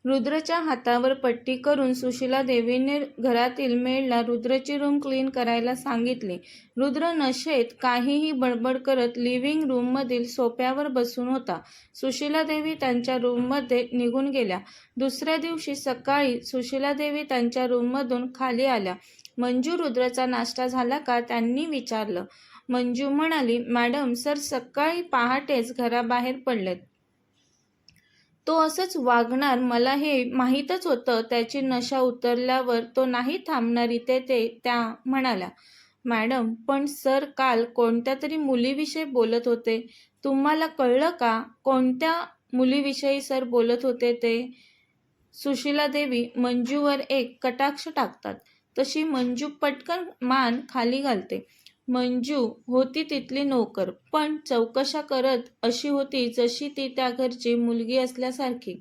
रुद्रच्या हातावर पट्टी करून सुशीला देवीने घरातील मेडला रुद्रची रूम क्लीन करायला सांगितले. रुद्र नशेत काहीही बडबड करत लिव्हिंग रूममधील सोफ्यावर बसून होता. सुशीला देवी त्यांच्या रूममध्ये निघून गेल्या. दुसऱ्या दिवशी सकाळी सुशीला देवी त्यांच्या रूममधून खाली आल्या. मंजू, रुद्रचा नाश्ता झाला का, त्यांनी विचारलं. मंजू म्हणाली, मॅडम, सर सकाळी पहाटेच घराबाहेर पडलेत. तो असंच वागणार मला हे माहीतच होतं. त्याची नशा उतरल्यावर तो नाही थांबणार इथे, त्या म्हणाल्या. मॅडम, पण सर काल कोणत्या तरी मुलीविषयी बोलत होते. तुम्हाला कळलं का कोणत्या मुलीविषयी सर बोलत होते ते? सुशीला देवी मंजूवर एक कटाक्ष टाकतात. तशी मंजू पटकन मान खाली घालते. मंजू होती तिथली नोकर, पण चौकशा करत अशी होती जशी ती त्या घरची मुलगी असल्यासारखी.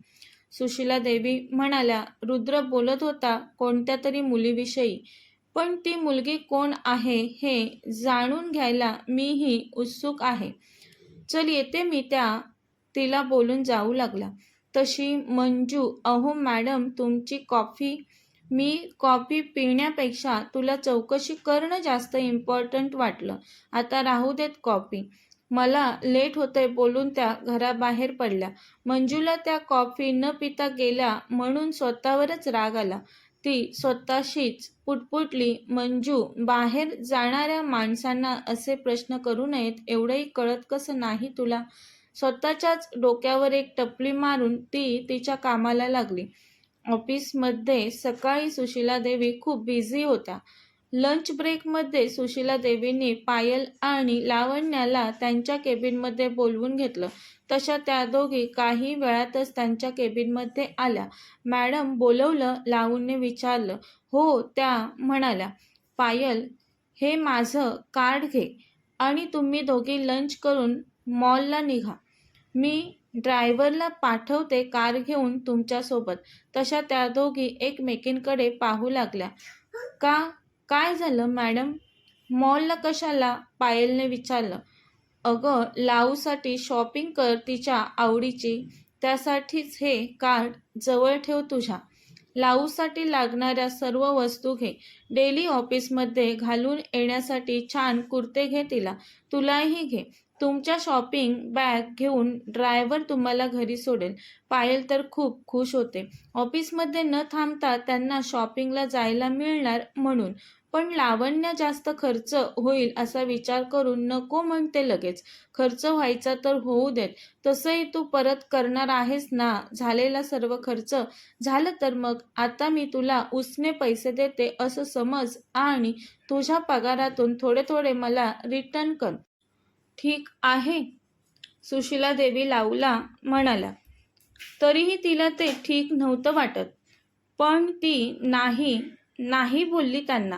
सुशीला देवी म्हणाल्या, रुद्र बोलत होता कोणत्या तरी मुलीविषयी, पण ती मुलगी कोण आहे हे जाणून घ्यायला मीही उत्सुक आहे. चल येते मी, तिला बोलून जाऊ लागला. तशी मंजू, अहो मॅडम, तुमची कॉफी. मी कॉफी पिण्यापेक्षा तुला चौकशी करणं जास्त इम्पॉर्टंट वाटलं. आता राहू देत कॉफी, मला लेट होतंय बोलून त्या घराबाहेर पडल्या. मंजूला त्या कॉफी न पिता गेल्या म्हणून स्वतःवरच राग आला. ती स्वतःशीच पुटपुटली, मंजू, बाहेर जाणाऱ्या माणसांना असे प्रश्न करू नयेत एवढंही कळत कसं नाही तुला? स्वतःच्याच डोक्यावर एक टपली मारून ती तिच्या कामाला लागली. ऑफिसमध्ये सकाळी सुशीला देवी खूप बिझी होत्या. लंच ब्रेकमध्ये सुशीला देवींनी पायल आणि लावण्याला त्यांच्या केबिनमध्ये बोलवून घेतलं. तशा त्या दोघी काही वेळातच त्यांच्या केबिनमध्ये आल्या. मॅडम बोलवलं, लावण्याने विचारलं. हो, त्या म्हणाल्या. पायल, हे माझं कार्ड घे आणि तुम्ही दोघी लंच करून मॉलला निघा. मी ड्रायव्हरला पाठवते कार घेऊन तुमच्यासोबत. तशा त्या दोघी एकमेकींकडे पाहू लागल्या. काय झालं मॅडम? मॉलला कशाला? पायलने विचारलं. अगं, लाऊसाठी शॉपिंग कर तिच्या आवडीची. त्यासाठीच हे कार्ड जवळ ठेव तुझ्या. लाऊसाठी लागणाऱ्या सर्व वस्तू घे. डेली ऑफिसमध्ये घालून येण्यासाठी छान कुर्ते घे तिला. तुलाही घे. तुमच्या शॉपिंग बॅग घेऊन ड्रायव्हर तुम्हाला घरी सोडेल. पायल तर खूप खुश होते. ऑफिसमध्ये न थांबता त्यांना शॉपिंगला जायला मिळणार म्हणून. पण लावण्या जास्त खर्च होईल असा विचार करून नको म्हणते लगेच. खर्च व्हायचा तर होऊ देत. तसंही तू परत करणार आहेस ना झालेला सर्व खर्च. झालं तर मग आता मी तुला उसने पैसे देते असं समज आणि तुझ्या पगारातून थोडे थोडे मला रिटर्न कर. ठीक आहे? सुशीला देवी लाऊला म्हणाल्या. तरीही तिला ते ठीक नव्हतं वाटत. पण ती नाही बोलली त्यांना.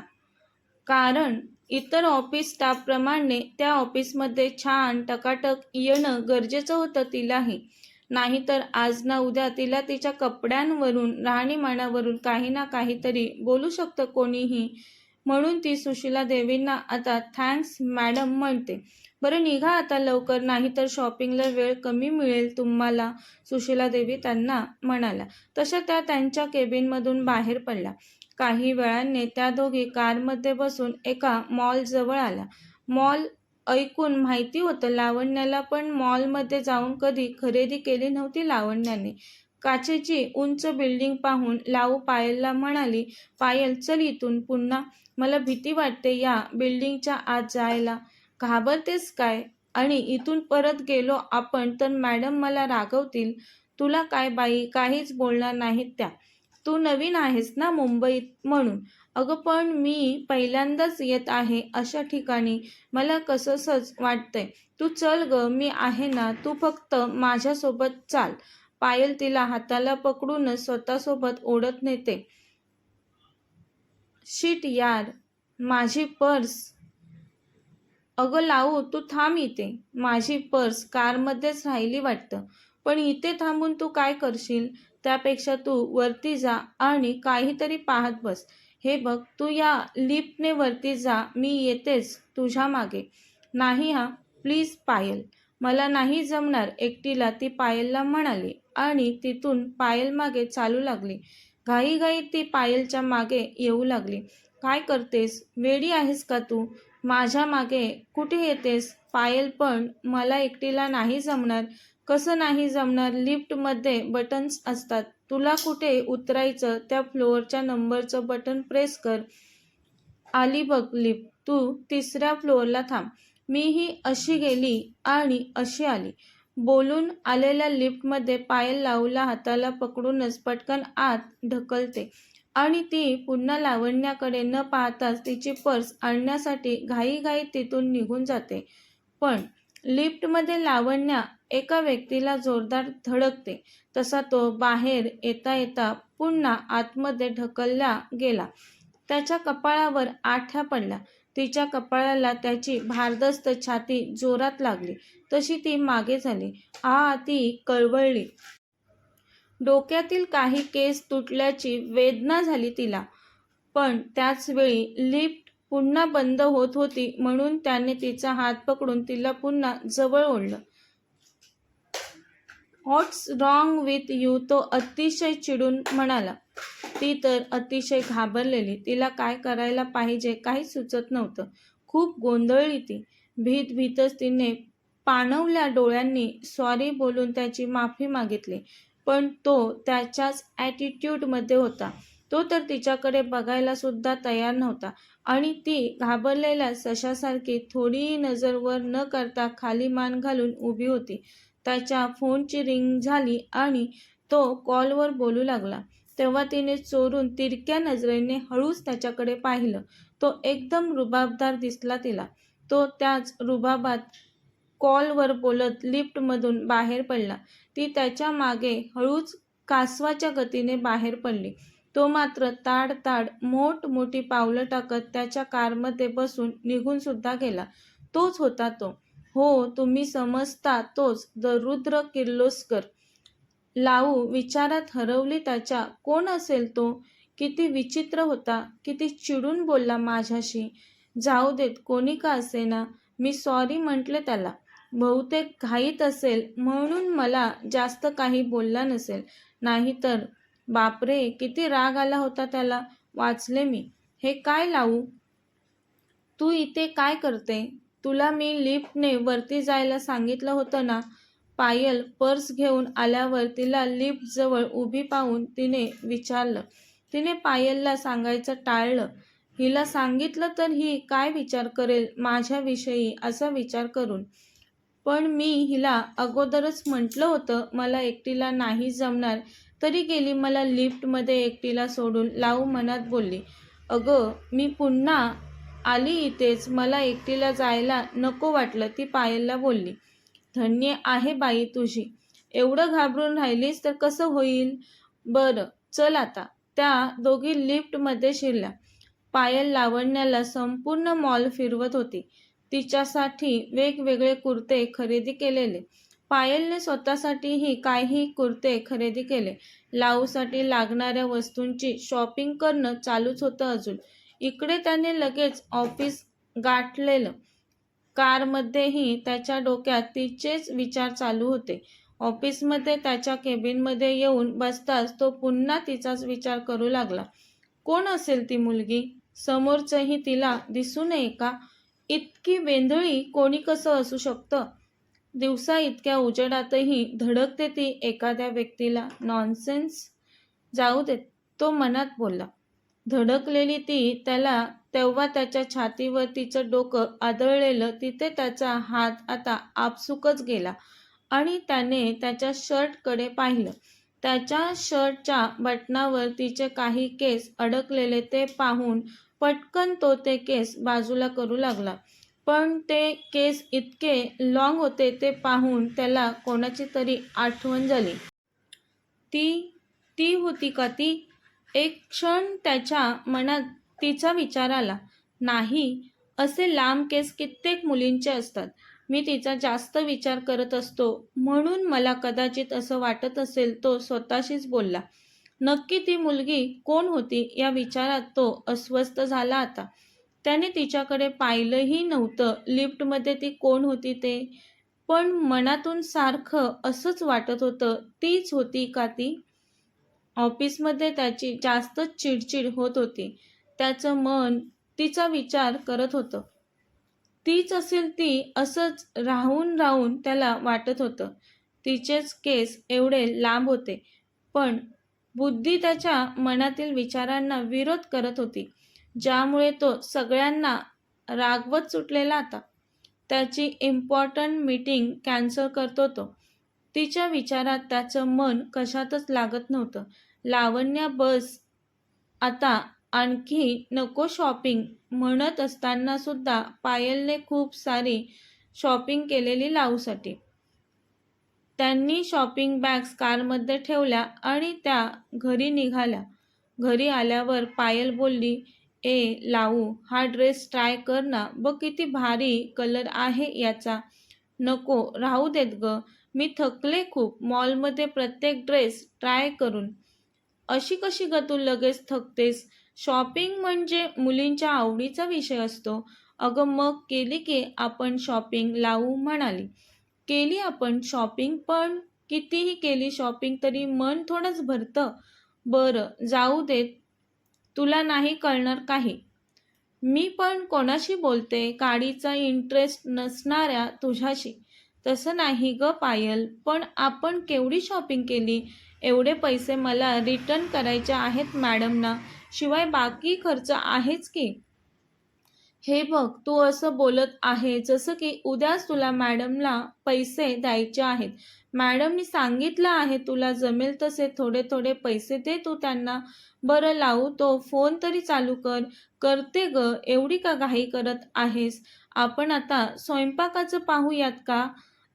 कारण इतर ऑफिस स्टाफप्रमाणे त्या ऑफिसमध्ये छान टकाटक येणं गरजेचं होतं तिलाही. नाहीतर आज ना उद्या तिला तिच्या कपड्यांवरून, राहणीमानावरून काही ना काहीतरी बोलू शकतं कोणीही. म्हणून ती सुशीला देवींना आता थँक्स मॅडम म्हणते. बरं निघा आता लवकर, नाहीतर शॉपिंगला वेळ कमी मिळेल तुम्हाला, सुशीला देवी त्यांना म्हणाल्या. तशा त्या त्यांच्या केबिनमधून बाहेर पडल्या. काही वेळाने त्या दोघी कारमध्ये बसून एका मॉलजवळ आल्या. मॉल ऐकून माहिती होतं लावण्याला, पण मॉलमध्ये जाऊन कधी खरेदी केली नव्हती लावण्याने. काचेची उंच बिल्डिंग पाहून लाऊ पायलला म्हणाली, पायल चल इथून पुन्हा. मला भीती वाटते या बिल्डिंगच्या आत जायला. घाबरतेस काय? आणि इथून परत गेलो आपण तर मॅडम मला रागवतील. तुला काय बाई, काहीच बोलणार नाहीत त्या. तू नवीन आहेस ना मुंबईत म्हणून. अगं पण मी पहिल्यांदाच येत आहे अशा ठिकाणी. मला कसंसच वाटतंय. तू चल ग, मी आहे ना, तू फक्त माझ्यासोबत चाल. पायल तिला हाताला पकडूनच स्वतःसोबत ओढत नेते. शिट यार, माझी पर्स. अगं लावू, तू थांब इथे. माझी पर्स कारमध्येच राहिली वाटतं. पण इथे थांबून तू काय करशील? त्यापेक्षा तू वरती जा आणि काहीतरी पाहत बस. हे बघ, तू या लिफ्टने वरती जा, मी येतेच तुझ्या मागे. नाही हा, प्लीज पायल, मला नाही जमणार एकटीला, ती पायलला म्हणाली. आणि तिथून पायल मागे चालू लागली. घाईघाईत ती पायलच्या मागे येऊ लागली. काय करतेस? वेडी आहेस का तू? माझ्या मागे कुठे येतेस? पायल, पण मला एकटीला नाही जमणार. कसं नाही जमणार? लिफ्टमध्ये बटन्स असतात. तुला कुठे उतरायचं त्या फ्लोअरच्या नंबरचं बटन प्रेस कर. आली बघ लिफ्ट. तू 3ऱ्या फ्लोअरला थांब. मीही अशी गेली आणि अशी आली. बोलून आलेल्या लिफ्टमध्ये पायल लावूला हाताला पकडूनच पटकन आत ढकलते आणि ती पुन्हा लावण्याकडे न पाहताच तिची पर्स आणण्यासाठी घाईघाईत तिथून निघून जाते. पण लिफ्टमध्ये लावण्या एका व्यक्तीला जोरदार धडकते. तसा तो बाहेर येता येता पुन्हा आतमध्ये ढकलला गेला. त्याच्या कपाळावर आठ्या पडल्या. तिच्या कपाळाला त्याची भारदस्त छाती जोरात लागली. तशी ती मागे झाली. ती कळवळली. डोक्यातील काही केस तुटल्याची वेदना झाली तिला. पण त्याच वेळी लिफ्ट पुन्हा बंद होत होती म्हणून त्याने तिचा हात पकडून तिला पुन्हा जवळ ओढलं. व्हॉट्स रॉंग विथ यू? तो अतिशय चिडून म्हणाला. ती तर अतिशय घाबरलेली. तिला काय करायला पाहिजे काहीच सुचत नव्हतं. खूप गोंधळली ती. भीतच तिने पाणवल्या डोळ्यांनी सॉरी बोलून त्याची माफी मागितली. पण तो त्याच्याच ॲटिट्यूडमध्ये होता. तो तर तिच्याकडे बघायला सुद्धा तयार नव्हता आणि ती घाबरलेल्या सशासारखी थोडीही नजर वर न करता खाली मान घालून उभी होती. त्याच्या फोनची रिंग झाली आणि तो कॉलवर बोलू लागला. तेव्हा तिने चोरून तिरक्या नजरेने हळूच त्याच्याकडे पाहिलं. तो एकदम रुबाबदार दिसला तिला. तो त्याच रुबाबात कॉलवर बोलत लिफ्टमधून बाहेर पडला. ती त्याच्या मागे हळूच कासवाच्या गतीने बाहेर पडली. तो मात्र ताड मोठी पावलं टाकत त्याच्या कारमध्ये बसून निघून सुद्धा गेला. तोच होता तो. हो, तुम्ही समजता तोच, द रुद्र किर्लोस्कर. लावू विचारात हरवली त्याच्या. कोण असेल तो? किती विचित्र होता. किती चिडून बोलला माझ्याशी. जाऊ देत, कोणी का असेना. मी सॉरी म्हटले त्याला. बहुतेक घाईत असेल म्हणून मला जास्त काही बोलला नसेल. नाहीतर बापरे, किती राग आला होता त्याला. वाचले मी. हे काय लावू? तू इथे काय करते? तुला मी लिफ्टने वरती जायला सांगितलं होतं ना? पायल पर्स घेऊन आल्यावर तिला लिफ्टजवळ उभी पाहून तिने विचारलं. तिने पायलला सांगायचं टाळलं. हिला सांगितलं तर ही काय विचार करेल माझ्याविषयी असा विचार करून. पण मी हिला अगोदरच म्हटलं होतं मला एकटीला नाही जमणार, तरी गेली मला लिफ्टमध्ये एकटीला सोडून. लावू मनात बोलली. अगं, मी पुन्हा आली इथेच. मला एकटीला जायला नको वाटलं, ती पायलला बोलली. धन्य आहे बाई तुझी. एवढं घाबरून राहिलीस तर कसं होईल? बरं, चल आता. त्या दोघी लिफ्टमध्ये शिरल्या. पायल लावण्याला संपूर्ण मॉल फिरवत होती. तिच्यासाठी वेगवेगळे कुर्ते खरेदी केलेले. पायलने स्वतःसाठीही काही कुर्ते खरेदी केले. लावूसाठी लागणाऱ्या वस्तूंची शॉपिंग करणं चालूच होतं अजून. इकडे त्याने लगेच ऑफिस गाठलेलं. कारमध्येही त्याच्या डोक्यात तिचेच विचार चालू होते. ऑफिसमध्ये त्याच्या केबिनमध्ये येऊन बसताच तो पुन्हा तिचाच विचार करू लागला. कोण असेल ती मुलगी? समोरचंही तिला दिसू नये का? इतकी वेंधळी कोणी कसं असू शकतं? दिवसा इतक्या उजेडातही धडकते ती एखाद्या व्यक्तीला. नॉनसेन्स. जाऊ देत, तो मनात बोलला. धडकलेली ती त्याला तेव्हा त्याच्या छातीवर तिचं डोकं आदळलेलं. तिथे त्याचा हात आता आपसुकच गेला आणि त्याने त्याच्या शर्टकडे पाहिलं. त्याच्या शर्टच्या बटनावर तिचे काही केस अडकलेले ते पाहून पटकन तो ते केस बाजूला करू लागला. पण ते केस इतके लॉंग होते ते पाहून त्याला कोणाची तरी आठवण झाली. ती होती का ती? एक क्षण त्याच्या मनात तिचा विचार आला. नाही, असे लांब केस कित्येक मुलींचे असतात. मी तिचा जास्त विचार करत असतो म्हणून मला कदाचित असं वाटत असेल, तो स्वतःशीच बोलला. नक्की ती मुलगी कोण होती या विचारात तो अस्वस्थ झाला आता. त्याने तिच्याकडे पाहिलंही नव्हतं लिफ्टमध्ये ती कोण होती ते. पण मनातून सारखं असंच वाटत होतं, तीच होती का ती? ऑफिसमध्ये त्याची जास्तच चिडचिड होत होती. त्याचं मन तिचा विचार करत होतं. तीच असेल ती, असंच राहून राहून त्याला वाटत होतं. तिचेच केस एवढे लांब होते, पण बुद्धी त्याच्या मनातील विचारांना विरोध करत होती, ज्यामुळे तो सगळ्यांना रागवत सुटलेला होता. त्याची इम्पॉर्टंट मीटिंग कॅन्सल करतो तो. तिच्या विचारात त्याचं मन कशातच लागत नव्हतं. लावण्या बस आता आणखी नको शॉपिंग म्हणत असताना सुद्धा पायलने खूप सारी शॉपिंग केलेली लाऊसाठी. त्यांनी शॉपिंग बॅग्स कारमध्ये ठेवल्या आणि त्या घरी निघाल्या. घरी आल्यावर पायल बोलली, ए लावू, हा ड्रेस ट्राय कर ना, बघ किती भारी कलर आहे याचा. नको, राहू देत ग, मी थकले खूप मॉलमध्ये प्रत्येक ड्रेस ट्राय करून. अशी कशी ग तू लगेच थकतेस? शॉपिंग म्हणजे मुलींच्या आवडीचा विषय असतो. अगं मग केली की आपण शॉपिंग, लावू म्हणाली. केली आपण शॉपिंग, पण कितीही केली शॉपिंग तरी मन थोडंच भरतं. बरं जाऊ देत, तुला नाही कळणार काही. मी पण कोणाशी बोलते? काडीचा इंटरेस्ट नसणाऱ्या तुझ्याशी. तसं नाही ग पायल, पण आपण केवढी शॉपिंग केली. एवढे पैसे मला रिटर्न करायचे आहेत मॅडमना, शिवाय बाकी खर्च आहेच की. हे बघ, तू असं बोलत आहे जसं की उद्याच तुला मॅडमला पैसे द्यायचे आहेत. मॅडमनी सांगितलं आहे तुला जमेल तसे थोडे थोडे पैसे दे तू त्यांना. बरं लावू, तो फोन तरी चालू कर. करते ग, एवढी का घाई करत आहेस? आपण आता स्वयंपाकाचं पाहूयात का?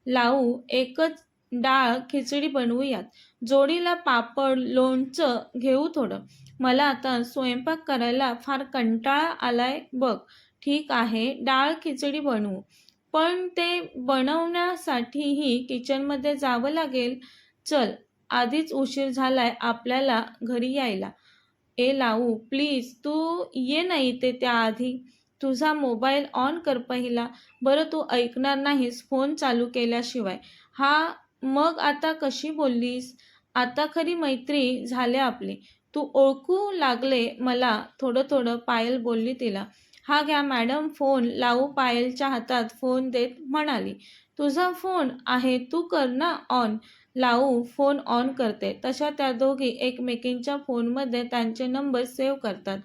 लावू, एकच डाळ खिचडी बनवूयात. जोडीला पापड, लोणचं घेऊ थोडं. मला आता स्वयंपाक करायला फार कंटाळा आलाय बघ. ठीक आहे, डाळ खिचडी बनवू. पण ते बनवण्यासाठीही किचनमध्ये जावं लागेल. चल, आधीच उशीर झालाय आपल्याला घरी यायला. ए लावू, प्लीज तू ये ना इथे त्याआधी. तुझा मोबाईल ऑन कर पहिला. बरं तू ऐकणार नाहीस फोन चालू केल्याशिवाय. हा, मग आता कशी बोललीस? आता खरी मैत्री झाले आपली. तू ओळखू लागले मला थोडं थोडं, पायल बोलली तिला. हा घ्या मॅडम फोन. लावू पायलच्या हातात फोन देत म्हणाली. तुझा फोन आहे, तू कर ना ऑन. लावू फोन ऑन करते. तशा त्या दोघी एकमेकींच्या फोनमध्ये त्यांचे नंबर सेव्ह करतात.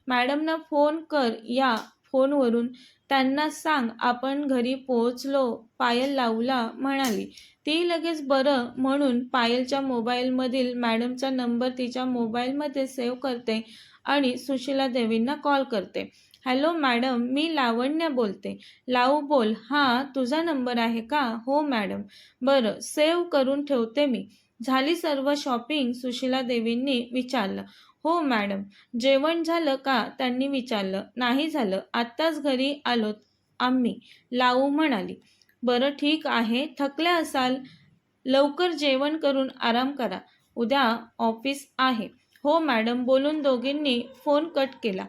मॅडमना फोन कर या फोनवरून. त्यांना सांग आपण घरी पोहोचलो, पायल लावूला म्हणाली. ती लगेच बरं म्हणून पायलच्या मोबाईलमधील मॅडमचा नंबर तिच्या मोबाईलमध्ये सेव्ह करते आणि सुशीला देवींना कॉल करते. हॅलो मॅडम, मी लावण्या बोलते. लावू बोल. हां, तुझा नंबर आहे का? हो मॅडम. बरं, सेव्ह करून ठेवते मी. झाली सर्व शॉपिंग? सुशीला देवींनी विचारलं. हो मॅडम. जेवण झालं का? त्यांनी विचारलं. नाही झालं, आत्ताच घरी आलोत आम्ही, लावू म्हणाली. बरं ठीक आहे, थकल्या असाल, लवकर जेवण करून आराम करा, उद्या ऑफिस आहे. हो मॅडम बोलून दोघींनी फोन कट केला.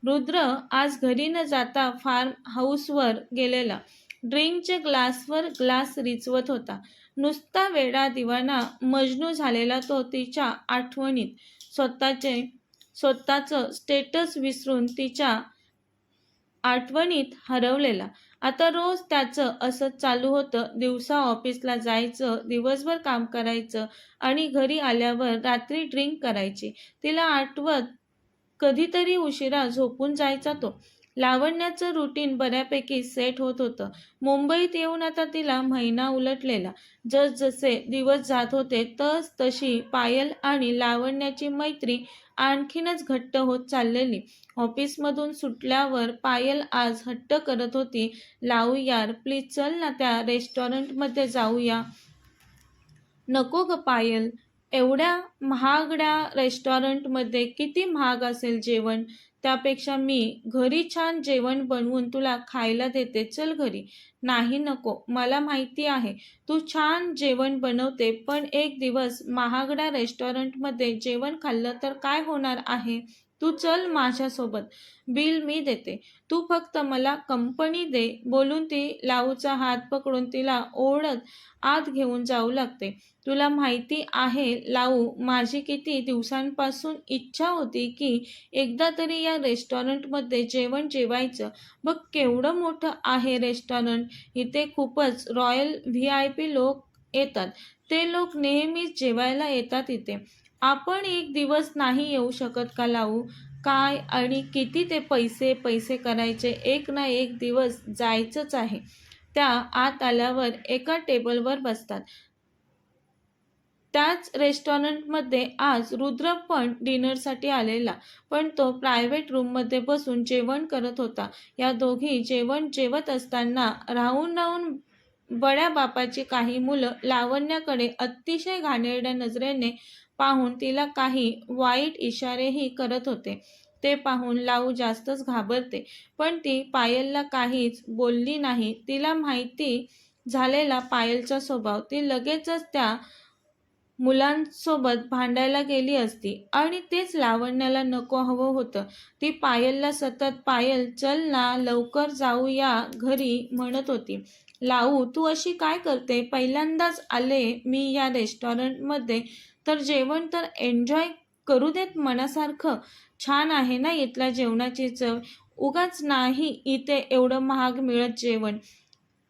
रुद्र आज घरी न जाता फार्म हाऊसवर गेलेला. ड्रिंकचे ग्लासवर ग्लास रिचवत होता. नुसता वेडा दिवाना मजनू झालेला तो तिच्या आठवणीत. स्वतःचं स्टेटस विसरून तिच्या आठवणीत हरवलेला. आता रोज त्याचं असंच चालू होतं. दिवसा ऑफिसला जायचं, दिवसभर काम करायचं आणि घरी आल्यावर रात्री ड्रिंक करायची. तिला आठवत कधीतरी उशिरा झोपून जायचा तो. लावण्याचं रुटीन बऱ्यापैकी सेट होत होतं. मुंबईत येऊन आता तिला महिना उलटलेला. जसजसे दिवस जात होते तशी पायल आणि लावण्याची मैत्री आणखीनच घट्ट होत चाललेली. ऑफिसमधून सुटल्यावर पायल आज हट्ट करत होती, लावू यार प्लीज चल ना त्या रेस्टॉरंटमध्ये जाऊया. नको ग पायल, एवढ्या महागड्या रेस्टॉरंटमध्ये किती महाग असेल जेवण. त्यापेक्षा मी घरी छान जेवण बनवून तुला खायला देते, चल घरी. नाही नको, मला माहिती आहे तू छान जेवण बनवते, पण एक दिवस महागड्या रेस्टॉरंटमध्ये जेवण खाल्लं तर काय होणार आहे? तू चल माझ्यासोबत, बिल मी देते, तू फक्त मला कंपनी दे, बोलून ती लाऊचा हात पकडून तिला ओढत आत घेऊन जाऊ लागते. तुला माहिती आहे लाऊ, माझी किती दिवसांपासून इच्छा होती की एकदा तरी या रेस्टॉरंटमध्ये जेवण जेवायचं. बघ केवढं मोठं आहे रेस्टॉरंट, इथे खूपच रॉयल VIP लोक येतात. ते लोक नेहमीच जेवायला येतात इथे. आपण एक दिवस नाही येऊ शकत का लावू? काय आणि किती ते पैसे पैसे करायचे, एक ना एक दिवस जायचंच आहे. त्या आत आल्यावर एका टेबलवर बसतात. त्याच रेस्टॉरंटमध्ये आज रुद्र पण डिनरसाठी आलेला, पण तो प्रायव्हेट रूममध्ये बसून जेवण करत होता. या दोघी जेवण जेवत असताना राहून राहून बड्या बापाची काही मुलं लावण्याकडे अतिशय घाणेरड्या नजरेने पाहून तिला काही वाईट इशारेही करत होते. ते पाहून लाऊ जास्तच घाबरते, पण ती पायलला काहीच बोलली नाही. तिला माहिती झालेला पायलचा स्वभाव, ती लगेचच त्या मुलांसोबत भांडायला गेली असती आणि तेच लावण्याला नको हवं होतं. ती पायलला सतत पायल चल ना लवकर जाऊया घरी म्हणत होती. लाऊ तू अशी काय करते? पहिल्यांदाच आले मी या रेस्टॉरंटमध्ये, तर जेवण तर एन्जॉय करू देत मनासारखं. छान आहे ना इथल्या जेवणाची चव, उगाच नाही इथे एवढं महाग मिळत जेवण.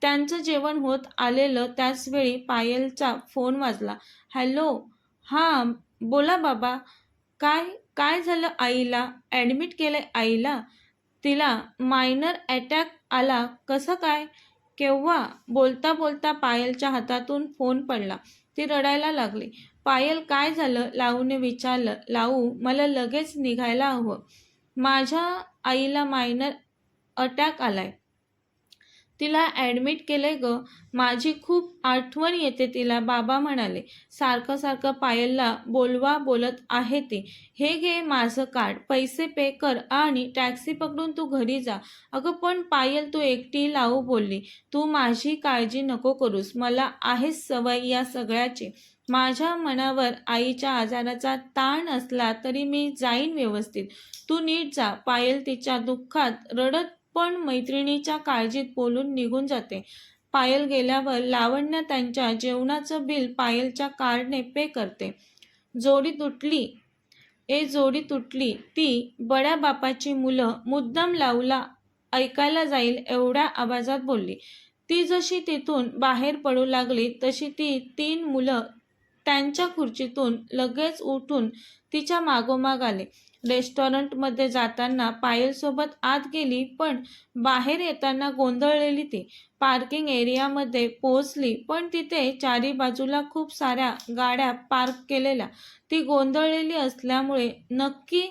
त्यांचं जेवण होत आलेलं त्याचवेळी पायलचा फोन वाजला. हॅलो, हां बोला बाबा. काय काय झालं? आईला ॲडमिट केलंय आईला? तिला मायनर अटॅक आला. कसं काय? केव्हा? बोलता बोलता पायलच्या हातातून फोन पडला. ती रडायला लागली. पायल काय झालं? लाऊने विचारलं. लाऊ मला लगेच निघायला हवं. माझ्या आईला मायनर अटॅक आलाय. तिला ॲडमिट केलंय गं. माझी खूप आठवण येते तिला, बाबा म्हणाले. सारखं सारखं पायलला बोलवा बोलत आहे ती. हे घे माझं कार्ड, पैसे पे कर आणि टॅक्सी पकडून तू घरी जा. अगं पण पायल तू एकटी, लाऊ बोलली. तू माझी काळजी नको करूस, मला आहेच सवय या सगळ्याची. माझ्या मनावर आईच्या आजाराचा ताण असला तरी मी जाईन व्यवस्थित. तू नीट जा. पायल तिच्या दुःखात रडत पण मैत्रिणीच्या काळजीत बोलून निघून जाते. पायल गेल्यावर लावण्य त्यांच्या जेवणाचं बिल पायलच्या कार्डने पे करते. जोडी तुटली. जोडी तुटली. ती बड्या बापाची मुलं मुद्दाम लाऊला ऐकायला जाईल एवढ्या आवाजात बोलली. ती जशी तिथून बाहेर पडू लागली तशी ती 3 मुलं त्यांच्या खुर्चीतून लगेच उठून तिच्या मागोमाग आले. रेस्टॉरंटमध्ये जाताना पायलसोबत आत गेली, पण बाहेर येताना गोंधळलेली ती. पार्किंग एरियामध्ये पोहोचली, पण तिथे चारी बाजूला खूप साऱ्या गाड्या पार्क केलेल्या. ती गोंधळलेली असल्यामुळे नक्की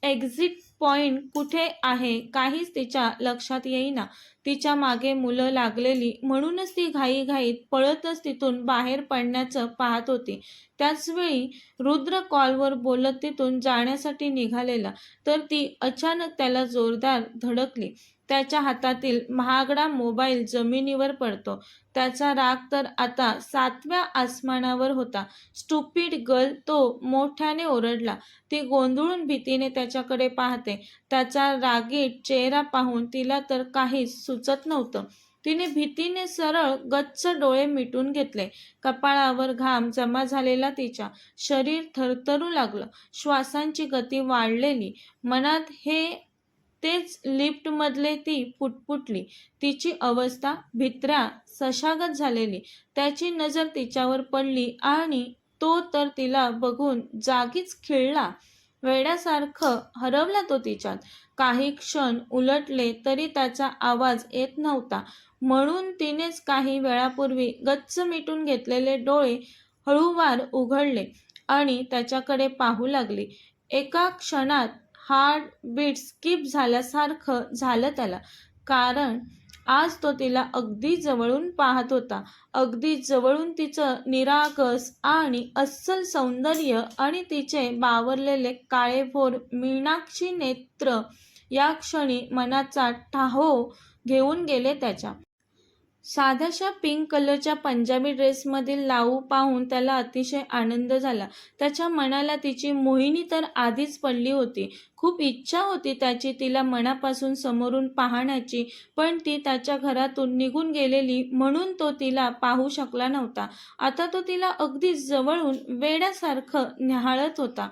एक्झिट पॉईंट कुठे आहे काहीच तिच्या लक्षात येईना. तिच्या मागे मुलं लागलेली, म्हणूनच ती घाईघाईत पळतच तिथून बाहेर पडण्याचं पाहत होती. त्याचवेळी रुद्र कॉलवर बोलत तिथून जाण्यासाठी निघालेला, तर ती अचानक त्याला जोरदार धडकली. त्याच्या हातातील महागडा मोबाईल जमिनीवर पडतो. त्याचा राग तर आता 7व्या आसमानावर होता. स्टुपिड गर्ल, तो मोठ्याने ओरडला. ती गोंधळून भीतीने त्याच्याकडे पाहते. त्याचा रागीट चेहरा पाहून तिला तर काहीच सुचत नव्हतं. तिने भीतीने सरळ गच्च डोळे मिटून घेतले. कपाळावर घाम जमा झालेला तिच्या. शरीर थरथरू लागलं. श्वासांची गती वाढलेली. मनात हे तेच लिफ्टमधले ती पुटपुटली. तिची अवस्था भित्र्या सशागत झालेली. त्याची नजर तिच्यावर पडली आणि तो तर तिला बघून जागीच खिळला. वेड्यासारखं हरवला तो तिच्यात. काही क्षण उलटले तरी त्याचा आवाज येत नव्हता. म्हणून तिनेच काही वेळापूर्वी गच्च मिटून घेतलेले डोळे हळूवार उघडले आणि त्याच्याकडे पाहू लागली. एका क्षणात हार्ट बीट स्किप झाल्यासारखं झालं त्याला. कारण आज तो तिला अगदी जवळून पाहत होता. अगदी जवळून तिचं निरागस आणि अस्सल सौंदर्य आणि तिचे बावरलेले काळेभोर मीनाक्षी नेत्र या क्षणी मनाचा ठाहो घेऊन गेले त्याच्या. साध्याशा पिंक कलरच्या पंजाबी ड्रेसमधील लाऊ पाहून त्याला अतिशय आनंद झाला. त्याच्या मनाला तिची मोहिनी तर आधीच पडली होती. खूप इच्छा होती त्याची तिला मनापासून समोरून पाहण्याची, पण ती त्याच्या घरातून निघून गेलेली म्हणून तो तिला पाहू शकला नव्हता. आता तो तिला अगदी जवळून वेड्यासारखं न्याहाळत होता.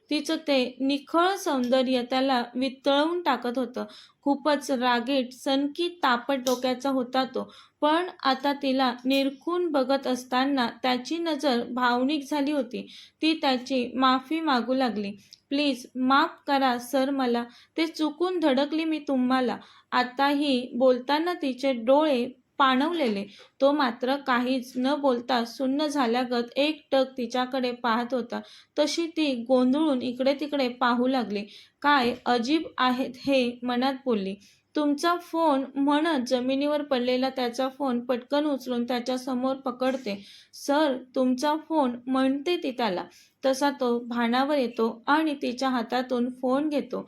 तिचं ते निखळ सौंदर्य त्याला वितळवून टाकत होतं. खूपच रागीट, सनकी, तापट डोक्याचा होता तो. पण आता तिला निरखून बघत असताना त्याची नजर भावनिक झाली होती. ती त्याची माफी मागू लागली. "प्लीज माफ करा सर मला. ते चुकून धडकली मी तुम्हाला." आताही बोलताना तिचे डोळे पाणवलेले. तो मात्र काहीच न बोलता सुन्न झाल्यागत एकटक तिच्याकडे पाहत होता. तशी ती गोंधळून इकडे तिकडे पाहू लागली. "काय अजीब आहेत हे," मनात बोलली. "तुमचा फोन," म्हणत जमिनीवर पडलेला त्याचा फोन पटकन उचलून त्याच्यासमोर पकडते. "सर तुमचा फोन," म्हणते ती त्याला. तसा तो भानावर येतो आणि तिच्या हातातून फोन घेतो.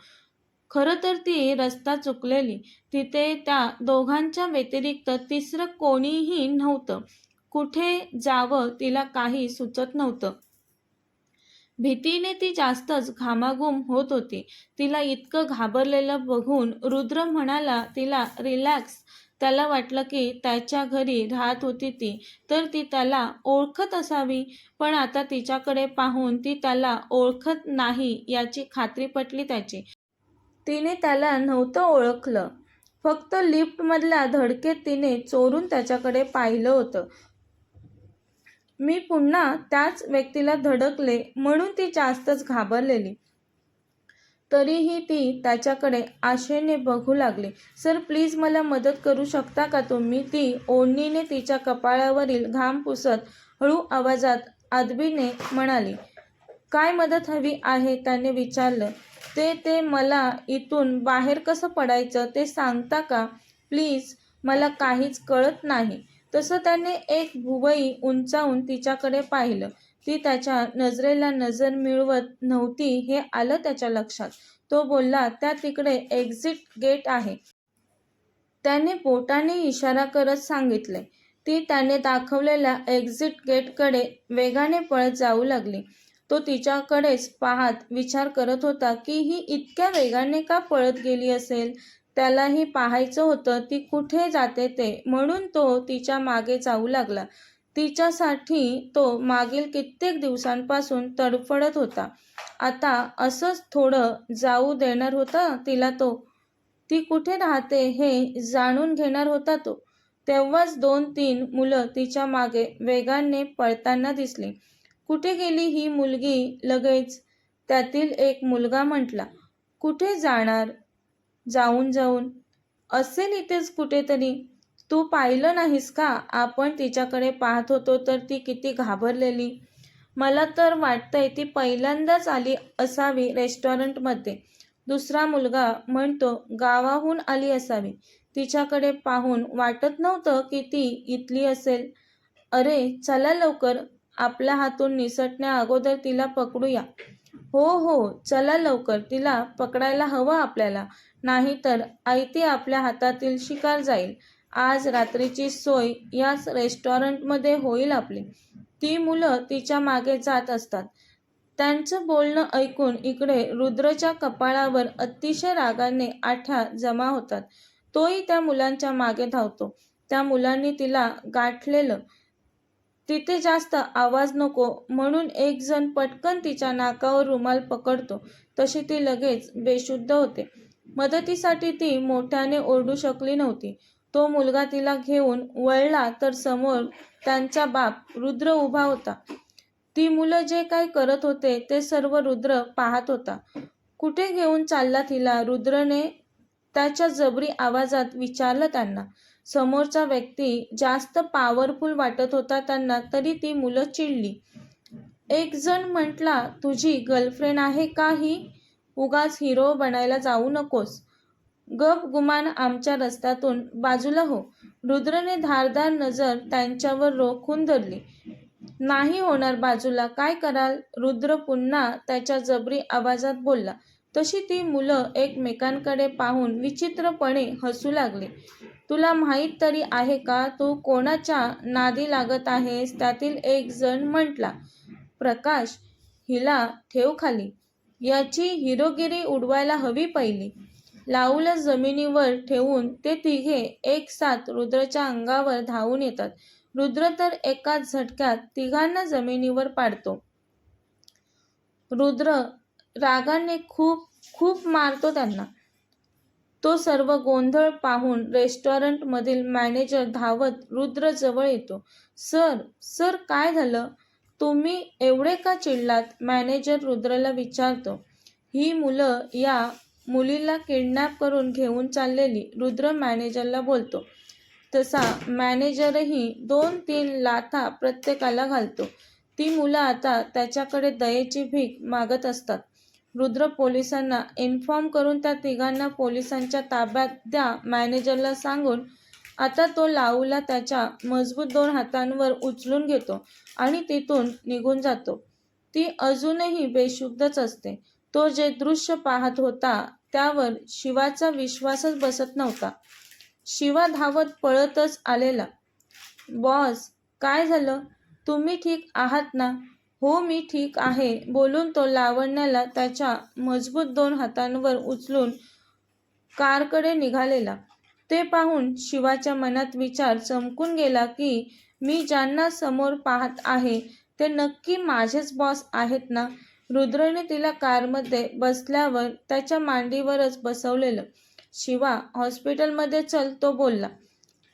खरं तर ती रस्ता चुकलेली. तिथे त्या दोघांच्या व्यतिरिक्त तिसरं कोणीही नव्हतं. कुठे जावं तिला काही सुचत नव्हतं. भीतीने ती जास्तच घामाघूम होत होती. तिला इतकं घाबरलेलं बघून रुद्र म्हणाला तिला रिलॅक्स. त्याला वाटलं की त्याच्या घरी राहत होती ती, तर ती त्याला ओळखत असावी. पण आता तिच्याकडे पाहून ती त्याला ओळखत नाही याची खात्री पटली त्याची. तिने त्याला नव्हतं ओळखलं. फक्त लिफ्टमधल्या धडकेत तिने चोरून त्याच्याकडे पाहिलं होतं. मी पुन्हा त्याच व्यक्तीला धडकले म्हणून ती जास्तच घाबरलेली. तरीही ती त्याच्याकडे आशेने बघू लागली. "सर प्लीज मला मदत करू शकता का तुम्ही?" ती ओढणीने तिच्या कपाळावरील घाम पुसत हळू आवाजात अदबीने म्हणाली. "काय मदत हवी आहे?" त्याने विचारलं. ते मला इथून बाहेर कसं पडायचं ते सांगता का? प्लीज, मला काहीच कळत नाही." तसं त्याने एक भुवई उंचावून तिच्याकडे पाहिलं. ती त्याच्या नजरेला नजर मिळवत नव्हती हे आलं त्याच्या लक्षात. तो बोलला, "त्या तिकडे एक्झिट गेट आहे." त्याने बोटाने इशारा करत सांगितले. ती त्याने दाखवलेल्या एक्झिट गेटकडे वेगाने पळत जाऊ लागली. तो तिच्याकडेच पाहत विचार करत होता की ही इतक्या वेगाने का पळत गेली असेल. त्यालाही पाहायचं होतं ती कुठे जाते ते, म्हणून तो तिच्या मागे जाऊ लागला. तिच्यासाठी तो मागील कित्येक दिवसांपासून तडफडत होता. आता असंच थोडं जाऊ देणार होता तिला तो. ती कुठे राहते हे जाणून घेणार होता तो. तेव्हाच 2-3 मुलं तिच्या मागे वेगाने पळताना दिसली. "कुठे गेली ही मुलगी लगेच?" त्यातील एक मुलगा म्हटला. "कुठे जाणार? जाऊन असेल इथेच कुठेतरी." "तू पाहिलं नाहीस का? आपण तिच्याकडे पाहत होतो तर ती किती घाबरलेली." "मला तर वाटतंय ती पहिल्यांदाच आली असावी रेस्टॉरंटमध्ये." दुसरा मुलगा म्हणतो. "गावाहून आली असावी. तिच्याकडे पाहून वाटत नव्हतं की ती इथली असेल." "अरे चला लवकर, आपल्या हातून निसटण्या अगोदर तिला पकडूया." "हो, चला लवकर, तिला पकडायला हवं आपल्याला. नाहीतर आयती आपल्या हातातील शिकार जाईल. आज रात्रीची सोय याच रेस्टॉरंटमध्ये होईल आपली." ती मुलं तिच्या मागे जात असतात. त्यांचं बोलणं ऐकून इकडे रुद्रच्या कपाळावर अतिशय रागाने आठ्या जमा होतात. तोही त्या मुलांच्या मागे धावतो. त्या मुलांनी तिला गाठलेलं. तिथे जास्त आवाज नको म्हणून एक जण पटकन तिच्या नाकावर रुमाल पकडतो. तशी ती लगेच बेशुद्ध होते. मदतीसाठी ती मोठ्याने ओरडू शकली नव्हती. तो मुलगा तिला घेऊन वळला तर समोर त्यांचा बाप रुद्र उभा होता. ती मुलं जे काही करत होते ते सर्व रुद्र पाहत होता. "कुठे घेऊन चाललात हिला?" रुद्रने त्याच्या जबरी आवाजात विचारलं त्यांना. समोरचा व्यक्ती जास्त पॉवरफुल वाटत होता त्यांना, तरी ती मुलं चिडली. एक जण म्हटला, "तुझी गर्लफ्रेंड आहे का ही? उगाच हिरो बनायला जाऊ नकोस. गप गुमान आमच्या रस्त्यातून बाजूला हो." रुद्रने धारदार नजर त्यांच्यावर रोखून धरली. "नाही होणार बाजूला. काय कराल?" रुद्र पुन्हा त्याच्या जबरी आवाजात बोलला. तशी ती मुलं एकमेकांकडे पाहून विचित्रपणे हसू लागली. तुला माहीत तरी आहे का तू कोणाच्या नादी लागत आहेस? त्यातील एक जण म्हटला. प्रकाश, हिला ठेव खाली. याची हिरोगिरी उडवायला हवी पहिली. लाऊला जमिनीवर ठेवून ते तिघे एकसाथ रुद्रच्या अंगावर धावून येतात. रुद्र तर एकाच झटक्यात तिघांना जमिनीवर पाडतो. रुद्र रागाने खूप खूप मारतो त्यांना. तो सर्व गोंधळ पाहून रेस्टॉरंटमधील मॅनेजर धावत रुद्र जवळ येतो. सर, सर काय झालं? तुम्ही एवढे का चिडलात? मॅनेजर रुद्रला विचारतो. ही मुलं या मुलीला किडनॅप करून घेऊन चाललेली, रुद्र मॅनेजरला बोलतो. तसा मॅनेजरही 2-3 लाथा प्रत्येकाला घालतो. ती मुलं आता त्याच्याकडे दयेची भीक मागत असतात. रुद्र पोलिसांना इन्फॉर्म करून त्या तिघांना पोलिसांच्या ताब्यात द्या मॅनेजरला सांगून आता तो लाऊला त्याच्या मजबूत 2 हातांवर उचलून घेतो आणि तिथून निघून जातो. ती अजूनही बेशुद्धच असते. तो जे दृश्य पाहत होता त्यावर शिवाचा विश्वासच बसत नव्हता. शिवा धावत पळतच आलेला. बॉस, काय झालं? तुम्ही ठीक आहात ना? हो, मी ठीक आहे, बोलून तो लावण्याला त्याच्या मजबूत 2 हातांवर उचलून कारकडे निघालेला. ते पाहून शिवाच्या मनात विचार चमकून गेला की मी ज्यांना समोर पाहत आहे ते नक्की माझेच बॉस आहेत ना? रुद्रने तिला कारमध्ये बसल्यावर त्याच्या मांडीवरच बसवलेलं. शिवा, हॉस्पिटलमध्ये चल, तो बोलला.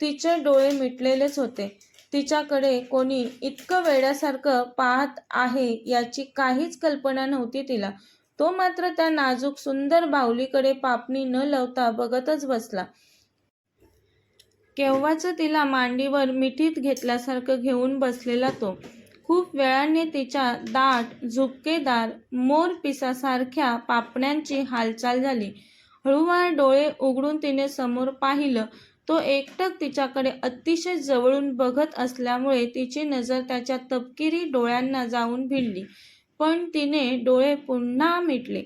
तिचे डोळे मिटलेलेच होते. तिच्याकडे कोणी इतकं वेड्यासारखं पाहत आहे याची काहीच कल्पना नव्हती तिला. तो मात्र त्या नाजूक सुंदर बाहुलीकडे पापणी न लावता बघतच बसला. केव्हाच तिला मांडीवर मिठीत घेतल्यासारखं घेऊन बसलेला तो. खूप वेळाने तिच्या दाट, झुपकेदार मोरपिसासारख्या पापण्यांची हालचाल झाली. हळूवार डोळे उघडून तिने समोर पाहिलं. तो एकटक तिच्याकडे अतिशय जवळून बघत असल्यामुळे तिची नजर त्याच्या तपकिरी डोळ्यांना जाऊन भिडली. पण तिने डोळे पुन्हा मिटले.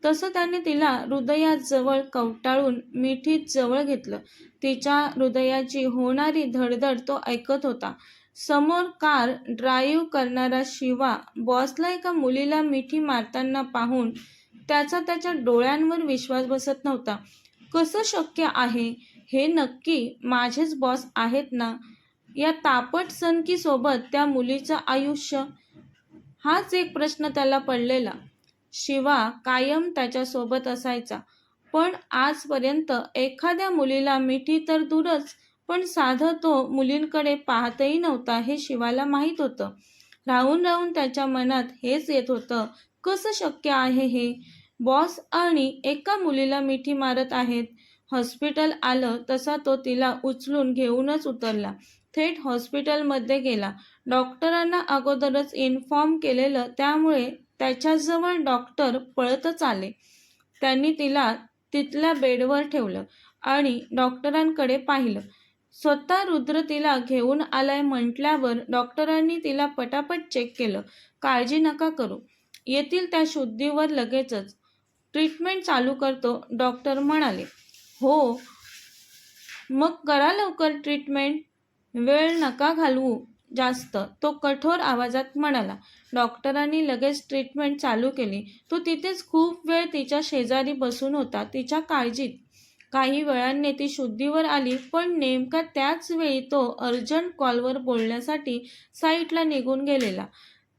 तसं त्याने तिला हृदयाजवळ कवटाळून मिठीत जवळ घेतलं. तिच्या हृदयाची होणारी धडधड तो ऐकत होता. समोर कार ड्राईव्ह करणारा शिवा बॉसला एका मुलीला मिठी मारताना पाहून त्याचा त्याच्या डोळ्यांवर विश्वास बसत नव्हता. कसं शक्य आहे? हे नक्की माझेच बॉस आहेत ना? या तापट सनकीसोबत त्या मुलीचं आयुष्य? हाच एक प्रश्न त्याला पडलेला. शिवा कायम त्याच्यासोबत असायचा, पण आजपर्यंत एखाद्या मुलीला मिठी तर दूरच, पण साधं तो मुलींकडे पाहतही नव्हता हे शिवाला माहीत होतं. राहून राहून त्याच्या मनात हेच येत होतं. कसं शक्य आहे हे? बॉस आणि एका मुलीला मिठी मारत आहेत. हॉस्पिटल आलं तसा तो तिला उचलून घेऊनच उतरला. थेट हॉस्पिटलमध्ये गेला. डॉक्टरांना अगोदरच इन्फॉर्म केलेलं त्यामुळे त्याच्याजवळ डॉक्टर पळतच आले. त्यांनी तिला तिथल्या बेडवर ठेवलं आणि डॉक्टरांकडे पाहिलं. स्वतः रुद्र तिला घेऊन आलाय म्हटल्यावर डॉक्टरांनी तिला पटापट चेक केलं. काळजी नका करू, येतील त्या शुद्धीवर लगेचच. ट्रीटमेंट चालू करतो, डॉक्टर म्हणाले. हो, मग करा लवकर ट्रीटमेंट, वेळ नका घालवू जास्त, तो कठोर आवाजात म्हणाला. डॉक्टरांनी लगेच ट्रीटमेंट चालू केली. तो तिथेच खूप वेळ तिच्या शेजारी बसून होता, तिच्या काळजीत. काही वेळाने ती शुद्धीवर आली, पण नेमका त्याच वेळी तो अर्जंट कॉलवर बोलण्यासाठी साईटला निघून गेलेला.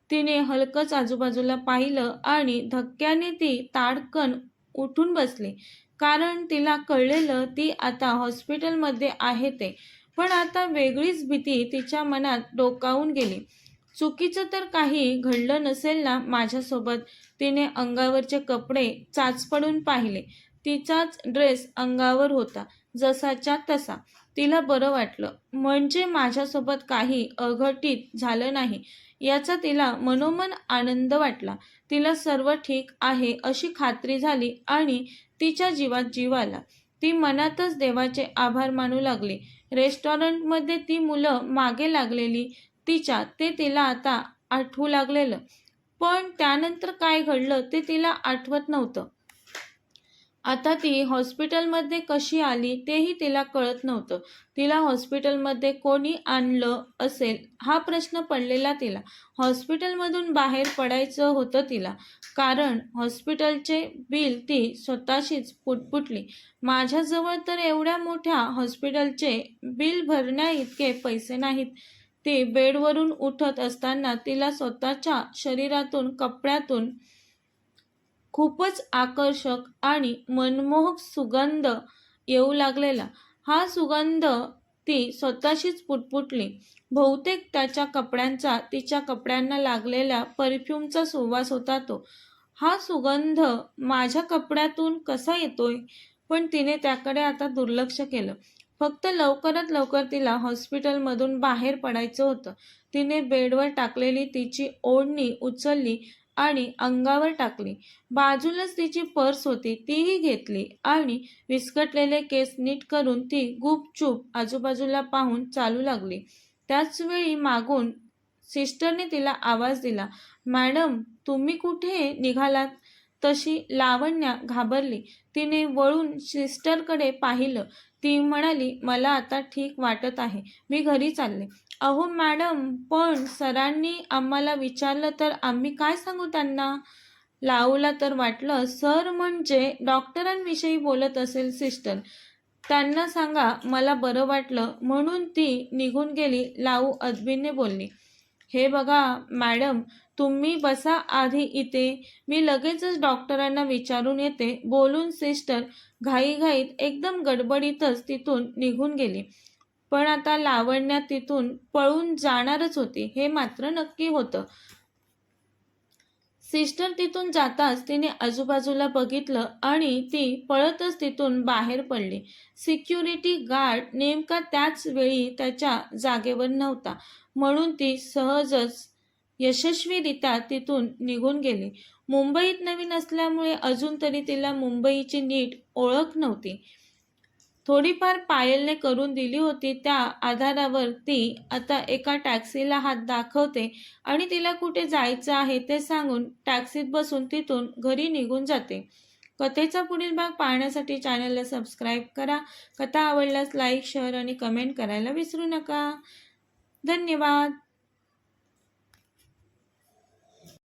तिने हलकंच आजूबाजूला पाहिलं आणि धक्क्याने ती ताडकन उठून बसली. कारण तिला कळलेलं ती आता हॉस्पिटलमध्ये आहे ते. पण आता वेगळीच भीती तिच्या मनात डोकावून गेली. चुकीचं तर काही घडलं नसेल ना माझ्यासोबत? तिने अंगावरचे कपडे चाचपडून पाहिले. तिचाच ड्रेस अंगावर होता, जसाच्या तसा. तिला बरं वाटलं. म्हणजे माझ्यासोबत काही अघटित झालं नाही याचा तिला मनोमन आनंद वाटला. तिला सर्व ठीक आहे अशी खात्री झाली आणि तिच्या जीवात जीव आला. ती मनातच देवाचे आभार मानू लागली. रेस्टॉरंटमध्ये ती मुलं मागे लागलेली तिच्या, ते तिला आता आठवू लागलेलं. पण त्यानंतर काय घडलं ते तिला आठवत नव्हतं. आता ती हॉस्पिटलमध्ये कशी आली तेही तिला कळत नव्हतं. तिला हॉस्पिटलमध्ये कोणी आणलं असेल हा प्रश्न पडलेला तिला. हॉस्पिटलमधून बाहेर पडायचं होतं तिला, कारण हॉस्पिटलचे बिल ती स्वतःशीच पुटपुटली. माझ्याजवळ तर एवढ्या मोठ्या हॉस्पिटलचे बिल भरण्याइतके पैसे नाहीत. ती बेडवरून उठत असताना तिला स्वतःच्या शरीरातून, कपड्यातून खूपच आकर्षक आणि मनमोहक सुगंध येऊ लागलेला. हा सुगंध ती स्वतःशीच पुटपुटली. बहुतेक त्याच्या कपड्यांचा तिच्या कपड्यांना लागलेल्या परफ्यूमचा सुवास होता तो. हा सुगंध माझ्या कपड्यातून कसा येतोय? पण तिने त्याकडे आता दुर्लक्ष केलं. फक्त लवकरात लवकर तिला हॉस्पिटलमधून बाहेर पडायचं होतं. तिने बेडवर टाकलेली तिची ओढणी उचलली आणि अंगावर टाकली. बाजूलाच तिची पर्स होती, तीही घेतली आणि विस्कटलेले केस नीट करून ती गुपचूप आजूबाजूला पाहून चालू लागली. त्याचवेळी मागून सिस्टरने तिला आवाज दिला, "मॅडम, तुम्ही कुठे निघालात?" तशी लावण्या घाबरली. तिने वळून सिस्टरकडे पाहिलं. ती म्हणाली, "मला आता ठीक वाटत आहे. मी घरी चालले." "अहो मॅडम, पण सरांनी आम्हाला विचारलं तर आम्ही काय सांगू त्यांना?" लाऊला तर वाटलं सर म्हणजे डॉक्टरांविषयी बोलत असेल सिस्टर. त्यांना सांगा मला बरं वाटलं म्हणून ती निघून गेली. लाऊ अदबीने बोलली, "हे बघा मॅडम, तुम्ही बसा आधी इथे. मी लगेचच डॉक्टरांना विचारून येते." बोलून सिस्टर घाईघाईत एकदम गडबडीतच तिथून निघून गेली. पण आता लावण्या तिथून पळून जाणारच होती हे मात्र नक्की होतं. सिस्टर तिथून जाताच तिने आजूबाजूला बघितलं आणि ती पळतच तिथून बाहेर पडली. सिक्युरिटी गार्ड नेमका त्याच वेळी त्याच्या जागेवर नव्हता, म्हणून ती सहजच यशस्वीरित्या तिथून निघून गेली. मुंबईत नवीन असल्यामुळे अजून तरी तिला मुंबईची नीट ओळख नव्हती. थोडीफार पायलने करून दिली होती त्या आधारावर ती आता एका टॅक्सीला हात दाखवते आणि तिला कुठे जायचं आहे ते सांगून टॅक्सीत बसून तिथून घरी निघून जाते. कथेचा पुढील भाग पाहण्यासाठी चॅनलला सबस्क्राईब करा. कथा आवडल्यास लाईक, शेअर आणि कमेंट करायला विसरू नका. धन्यवाद.